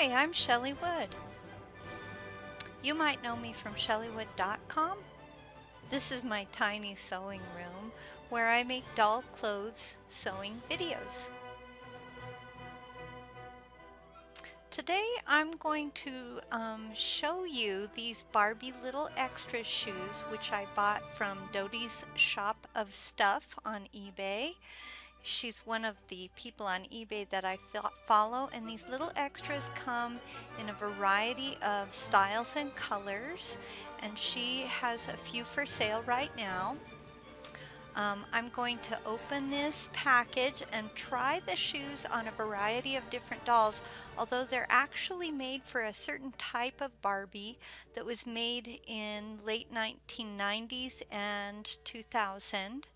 Hi, I'm Chelly Wood. You might know me from chellywood.com. This is my tiny sewing room where I make doll clothes sewing videos. Today I'm going to show you these Barbie Little Extras shoes which I bought from Dodi's Shop of Stuff on eBay. She's one of the people on eBay that I follow, and these little extras come in a variety of styles and colors, and she has a few for sale right now. I'm going to open this package and try the shoes on a variety of different dolls, although they're actually made for a certain type of Barbie that was made in late 1990s and 2000.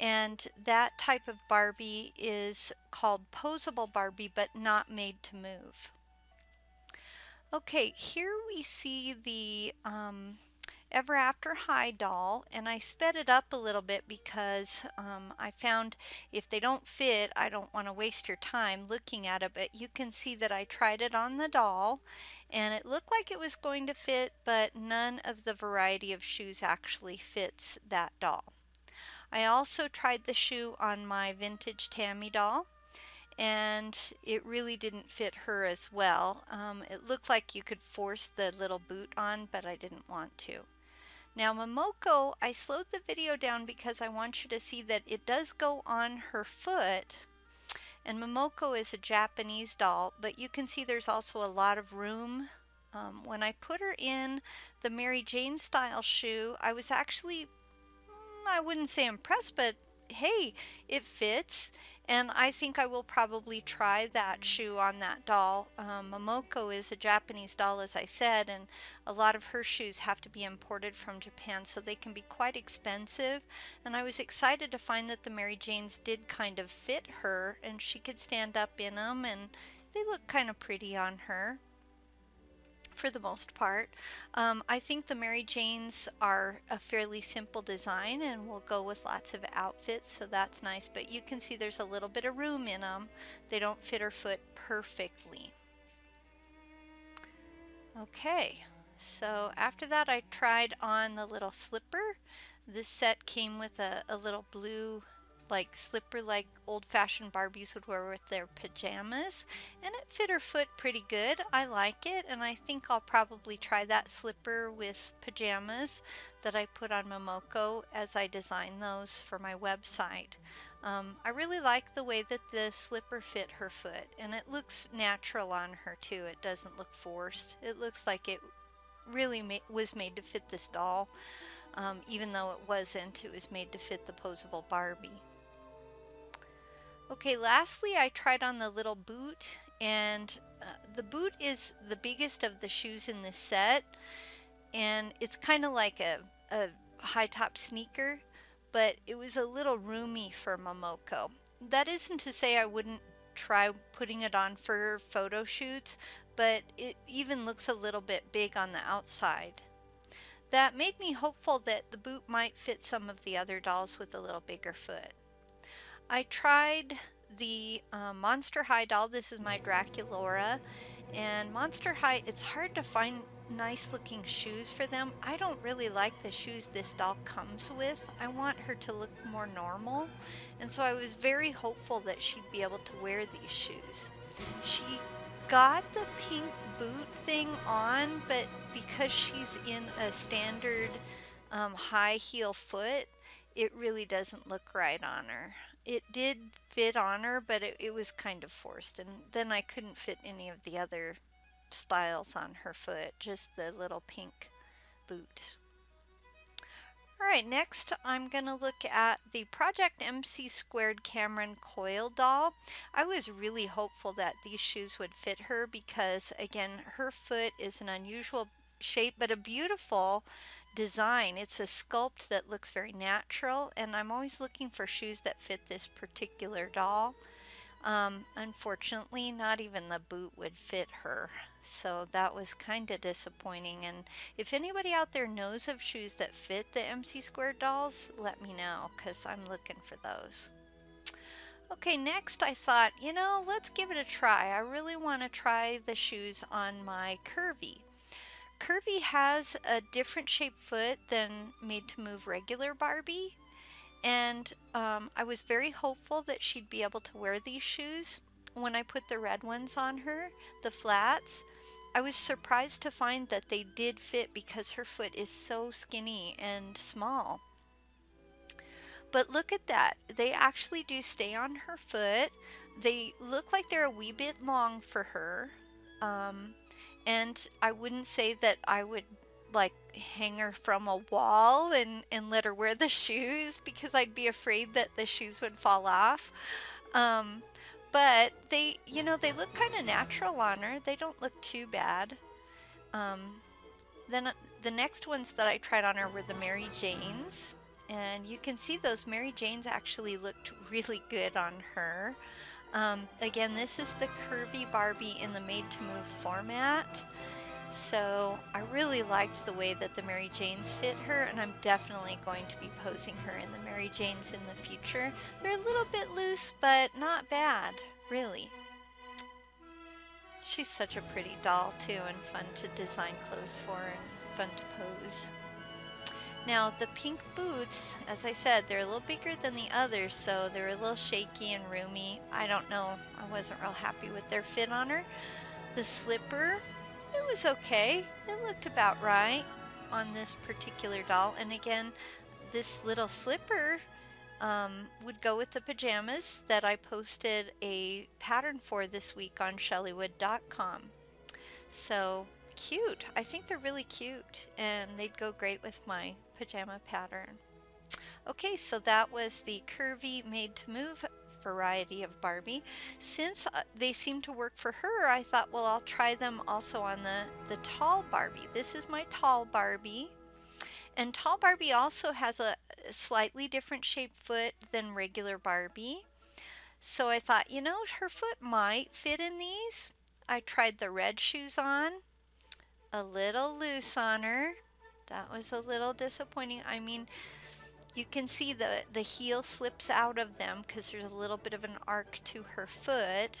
And that type of Barbie is called Posable Barbie, but not made to move. Okay, here we see the Ever After High doll, and I sped it up a little bit because I found if they don't fit, I don't want to waste your time looking at it, but you can see that I tried it on the doll, and it looked like it was going to fit, but none of the variety of shoes actually fits that doll. I also tried the shoe on my vintage Tammy doll, and it really didn't fit her as well. It looked like you could force the little boot on, but I didn't want to. Now Momoko, I slowed the video down because I want you to see that it does go on her foot, and Momoko is a Japanese doll, but you can see there's also a lot of room. When I put her in the Mary Jane style shoe, I was actually, I wouldn't say impressed, but hey, it fits, and I think I will probably try that shoe on that doll. Momoko is a Japanese doll, as I said, and a lot of her shoes have to be imported from Japan, so they can be quite expensive, and I was excited to find that the Mary Janes did kind of fit her, and she could stand up in them, and they look kind of pretty on her for the most part. I think the Mary Janes are a fairly simple design and will go with lots of outfits, so that's nice, but you can see there's a little bit of room in them. They don't fit her foot perfectly. Okay, so after that I tried on the little slipper. This set came with a little blue slipper like old-fashioned Barbies would wear with their pajamas, and it fit her foot pretty good. I like it, and I think I'll probably try that slipper with pajamas that I put on Momoko as I design those for my website. I really like the way that the slipper fit her foot, and it looks natural on her too. It doesn't look forced. It looks like it really was made to fit this doll. Even though it wasn't, it was made to fit the Posable Barbie. Okay, lastly I tried on the little boot, and the boot is the biggest of the shoes in this set, and it's kind of like a high top sneaker, but it was a little roomy for Momoko. That isn't to say I wouldn't try putting it on for photo shoots, but it even looks a little bit big on the outside. That made me hopeful that the boot might fit some of the other dolls with a little bigger foot. I tried the Monster High doll. This is my Draculaura, and Monster High, it's hard to find nice looking shoes for them. I don't really like the shoes this doll comes with. I want her to look more normal, and so I was very hopeful that she'd be able to wear these shoes. She got the pink boot thing on, but because she's in a standard high heel foot, it really doesn't look right on her. It did fit on her, but it was kind of forced, and then I couldn't fit any of the other styles on her foot, just the little pink boot. Alright, next I'm going to look at the Project MC Squared Cameron Coil doll. I was really hopeful that these shoes would fit her because, again, her foot is an unusual shape but a beautiful design. It's a sculpt that looks very natural, and I'm always looking for shoes that fit this particular doll. Unfortunately, not even the boot would fit her, so that was kind of disappointing. And if anybody out there knows of shoes that fit the MC Squared dolls, let me know, because I'm looking for those. Okay, next I thought, let's give it a try. I really want to try the shoes on my Curvy. Curvy has a different shaped foot than Made to Move regular Barbie, and I was very hopeful that she'd be able to wear these shoes. When I put the red ones on her, the flats, I was surprised to find that they did fit because her foot is so skinny and small. But look at that. They actually do stay on her foot. They look like they're a wee bit long for her. And I wouldn't say that I would like hang her from a wall and let her wear the shoes because I'd be afraid that the shoes would fall off. But they look kind of natural on her. They don't look too bad. Then the next ones that I tried on her were the Mary Janes. And you can see those Mary Janes actually looked really good on her. Again, this is the Curvy Barbie in the Made to Move format. So I really liked the way that the Mary Janes fit her, and I'm definitely going to be posing her in the Mary Janes in the future. They're a little bit loose, but not bad, really. She's such a pretty doll too, and fun to design clothes for and fun to pose. Now the pink boots, as I said, they're a little bigger than the others, so they're a little shaky and roomy. I don't know, I wasn't real happy with their fit on her. The slipper, it was okay. It looked about right on this particular doll. And again, this little slipper would go with the pajamas that I posted a pattern for this week on ChellyWood.com. So cute. I think they're really cute, and they'd go great with my pajama pattern. Okay, so that was the Curvy Made to Move variety of Barbie. Since they seem to work for her, I thought, well, I'll try them also on the tall Barbie. This is my tall Barbie, and tall Barbie also has a slightly different shaped foot than regular Barbie. So I thought, her foot might fit in these. I tried the red shoes on. A little loose on her. That was a little disappointing. I mean, you can see the heel slips out of them because there's a little bit of an arc to her foot.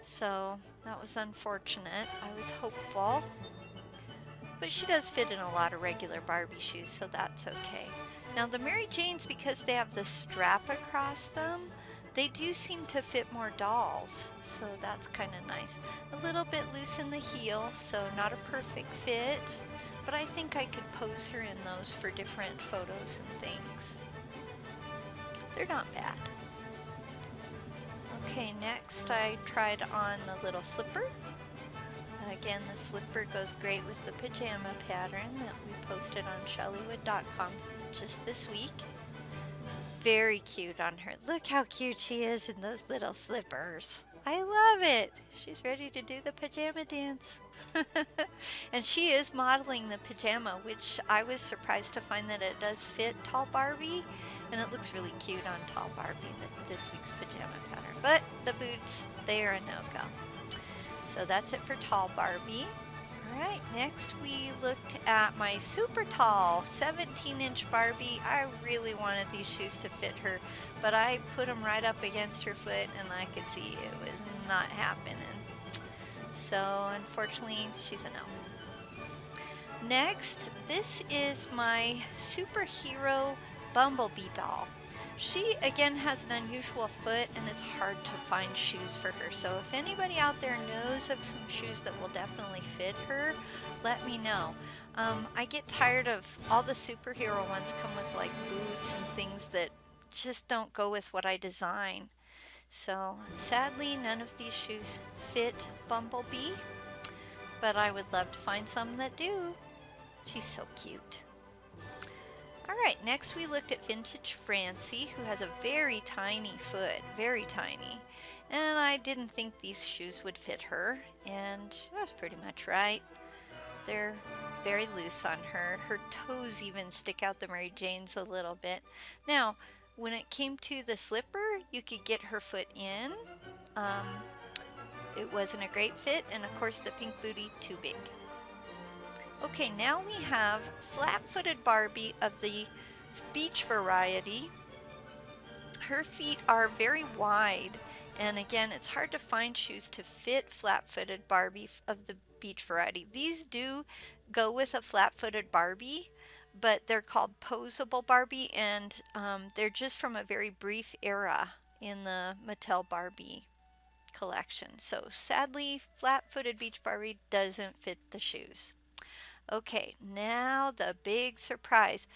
So that was unfortunate. I was hopeful. But she does fit in a lot of regular Barbie shoes, so that's okay. Now the Mary Janes, because they have the strap across them, they do seem to fit more dolls, so that's kind of nice. A little bit loose in the heel, so not a perfect fit, but I think I could pose her in those for different photos and things. They're not bad. Okay, next I tried on the little slipper. Again, the slipper goes great with the pajama pattern that we posted on Chellywood.com just this week. Very cute on her. Look how cute she is in those little slippers. I love it. She's ready to do the pajama dance. And she is modeling the pajama, which I was surprised to find that it does fit tall Barbie, and it looks really cute on tall Barbie, this week's pajama pattern. But the boots, they are a no-go. So that's it for tall Barbie. Alright, next we looked at my super tall 17-inch Barbie. I really wanted these shoes to fit her, but I put them right up against her foot and I could see it was not happening. So unfortunately, she's a no. Next, this is my superhero Bumblebee doll. She, again, has an unusual foot, and it's hard to find shoes for her. So if anybody out there knows of some shoes that will definitely fit her, let me know. I get tired of all the superhero ones come with like boots and things that just don't go with what I design. So sadly, none of these shoes fit Bumblebee, but I would love to find some that do. She's so cute. Alright, next we looked at vintage Francie, who has a very tiny foot, very tiny. And I didn't think these shoes would fit her, and I was pretty much right. They're very loose on her. Her toes even stick out the Mary Janes a little bit. Now, when it came to the slipper, you could get her foot in. It wasn't a great fit, and of course the pink booty, too big. Okay, now we have flat-footed Barbie of the beach variety. Her feet are very wide, and again, it's hard to find shoes to fit flat-footed Barbie of the beach variety. These do go with a flat-footed Barbie, but they're called Posable Barbie, and they're just from a very brief era in the Mattel Barbie collection. So sadly, flat-footed beach Barbie doesn't fit the shoes. Okay, now the big surprise.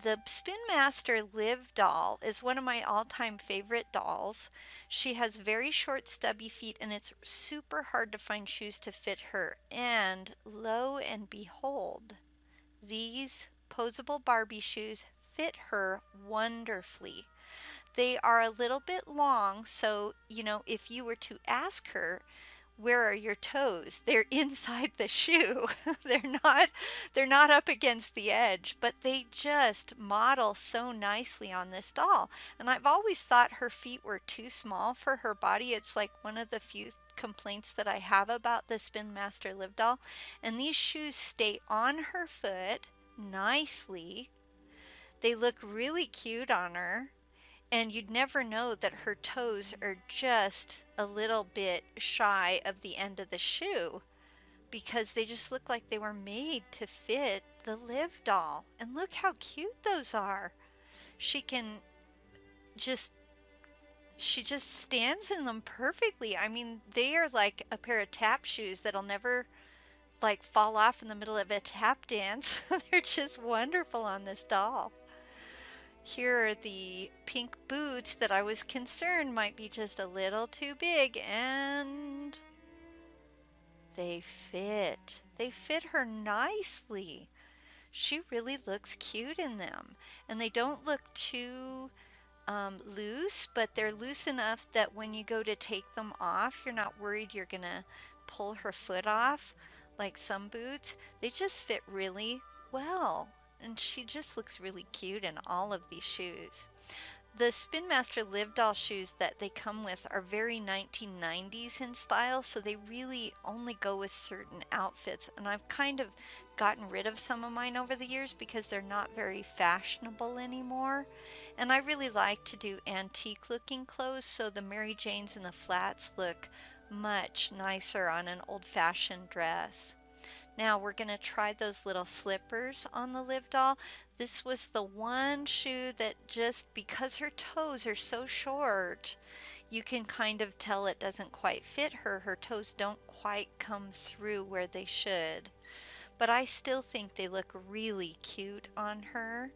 The Spin Master Liv doll is one of my all-time favorite dolls. She has very short stubby feet and it's super hard to find shoes to fit her. And lo and behold, these posable Barbie shoes fit her wonderfully. They are a little bit long, so if you were to ask her, where are your toes? They're inside the shoe. they're not up against the edge, but they just model so nicely on this doll. And I've always thought her feet were too small for her body. It's like one of the few complaints that I have about the Spin Master Liv doll. And these shoes stay on her foot nicely. They look really cute on her. And you'd never know that her toes are just a little bit shy of the end of the shoe because they just look like they were made to fit the Liv doll. And look how cute those are. She just stands in them perfectly. I mean, they are like a pair of tap shoes that'll never like fall off in the middle of a tap dance. They're just wonderful on this doll. Here are the pink boots that I was concerned might be just a little too big, and they fit. They fit her nicely. She really looks cute in them, and they don't look too loose, but they're loose enough that when you go to take them off, you're not worried you're gonna pull her foot off like some boots. They just fit really well. And she just looks really cute in all of these shoes. The Spin Master Liv doll shoes that they come with are very 1990s in style, so they really only go with certain outfits. And I've kind of gotten rid of some of mine over the years because they're not very fashionable anymore. And I really like to do antique looking clothes, so the Mary Janes and the flats look much nicer on an old-fashioned dress. Now we're going to try those little slippers on the Liv doll. This was the one shoe that just because her toes are so short, you can kind of tell it doesn't quite fit her. Her toes don't quite come through where they should. But I still think they look really cute on her.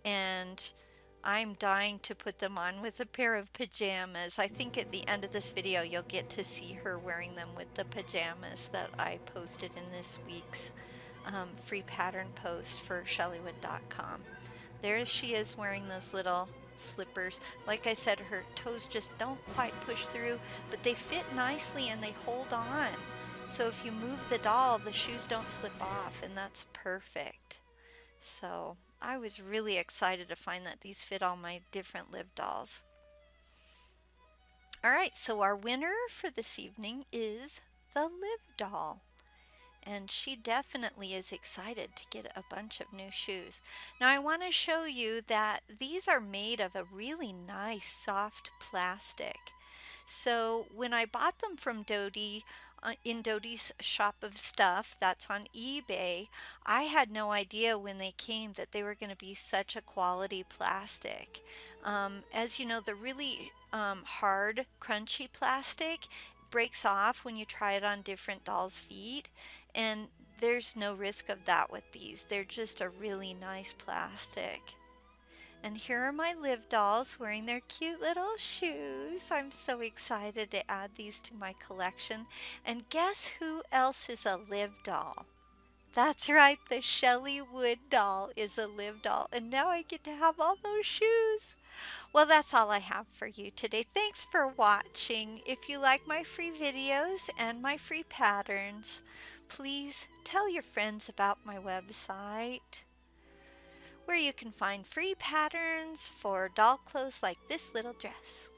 And I'm dying to put them on with a pair of pajamas. I think at the end of this video you'll get to see her wearing them with the pajamas that I posted in this week's free pattern post for chellywood.com. There she is wearing those little slippers. Like I said, her toes just don't quite push through, but they fit nicely and they hold on. So if you move the doll, the shoes don't slip off, and that's perfect. So I was really excited to find that these fit all my different Liv dolls. Alright, so our winner for this evening is the Liv doll. And she definitely is excited to get a bunch of new shoes. Now I want to show you that these are made of a really nice soft plastic. So when I bought them from Dodi, in Dodi's shop of stuff that's on eBay, I had no idea when they came that they were going to be such a quality plastic. As you know, the really hard, crunchy plastic breaks off when you try it on different dolls' feet, and there's no risk of that with these. They're just a really nice plastic. And here are my Liv dolls wearing their cute little shoes. I'm so excited to add these to my collection. And guess who else is a Liv doll? That's right, the Chelly Wood doll is a Liv doll. And now I get to have all those shoes. Well, that's all I have for you today. Thanks for watching. If you like my free videos and my free patterns, please tell your friends about my website, where you can find free patterns for doll clothes like this little dress.